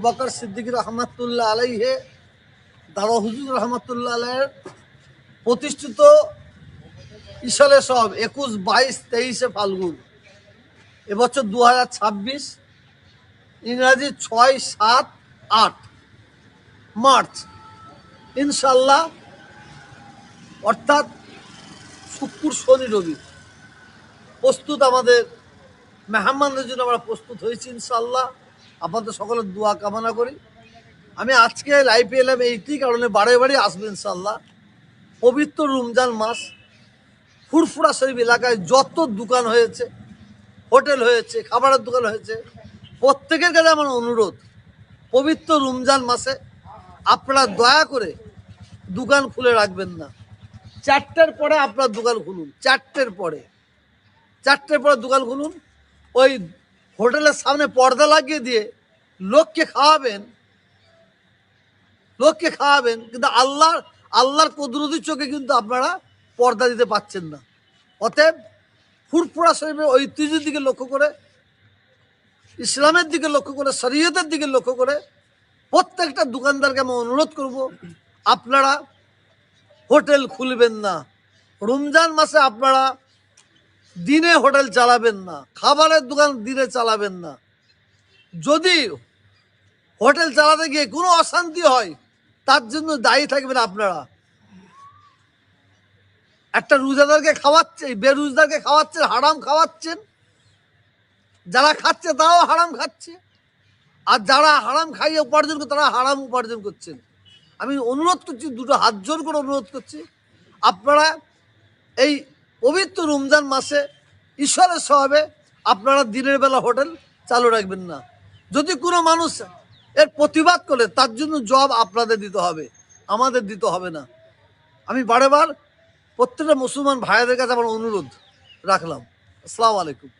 বকর সিদ্দিক রহমাতুল্লাহ আলাইহে দাদা হুজুর রহমাতুল্লাহ আলাইয়ের প্রতিষ্ঠিত ইশালে সব 21, 22, 23 ফাল্গুন এবছর 2026 ইংরাজি 6, 7, 8 মার্চ ইনশাল্লাহ, অর্থাৎ শুক্র, শনি, রবি প্রস্তুত। আমাদের মেহমানদের জন্য আমরা প্রস্তুত হয়েছি ইনশাল্লাহ। আপনাদের সকলের দোয়া কামনা করি। আমি আজকে লাইভে এলাম এইটি কারণে, বারে বারে আসবে ইনশাল্লাহ। পবিত্র রমজান মাস, ফুরফুরা শরীফ এলাকায় যত দোকান হয়েছে, হোটেল হয়েছে, খাবারের দোকান হয়েছে, প্রত্যেকের কাছে আমার অনুরোধ, পবিত্র রমজান মাসে আপনারা দয়া করে দোকান খুলে রাখবেন না। 4টের পরে আপনার দোকান খুলুন। 4টের পরে দোকান খুলুন। ওই হোটেলের সামনে পর্দা লাগিয়ে দিয়ে লোককে খাওয়াবেন, কিন্তু আল্লাহর কুদরতি চোখে কিন্তু আপনারা পর্দা দিতে পাচ্ছেন না। অতএব ফুরফুরা শরীফের ঐতিহ্যের দিকে লক্ষ্য করে, ইসলামের দিকে লক্ষ্য করে, শরীয়তের দিকে লক্ষ্য করে প্রত্যেকটা দোকানদারকে আমি অনুরোধ করব, আপনারা হোটেল খুলবেন না। রমজান মাসে আপনারা দিনে হোটেল চালাবেন না, খাবারের দোকান দিনে চালাবেন না। যদি হোটেল চালাতে গিয়ে কোনো অশান্তি হয়, তার জন্য দায়ী থাকবেন আপনারা। একটা রোজাদারকে খাওয়াচ্ছে, বেরোজগারকে খাওয়াচ্ছেন, হারাম খাওয়াচ্ছেন। যারা খাচ্ছে তারাও হারাম খাচ্ছে, আর যারা হারাম খাইয়ে উপার্জন করে তারা হারাম উপার্জন করছেন। আমি অনুরোধ করছি, দুটো হাত জোর করে অনুরোধ করছি, আপনারা এই পবিত্র রমজান মাসে ঈশ্বরের স্বভাবে আপনারা দিনের বেলা হোটেল চালু রাখবেন না। যদি কোনো মানুষ এর প্রতিবাদ করে, তার জন্য জবাব আপনাদের দিতে হবে, আমাদের দিতে হবে না। আমি বারেবার প্রত্যেকটা মুসলমান ভাইদের কাছে আমার অনুরোধ রাখলাম। আসসালামু আলাইকুম।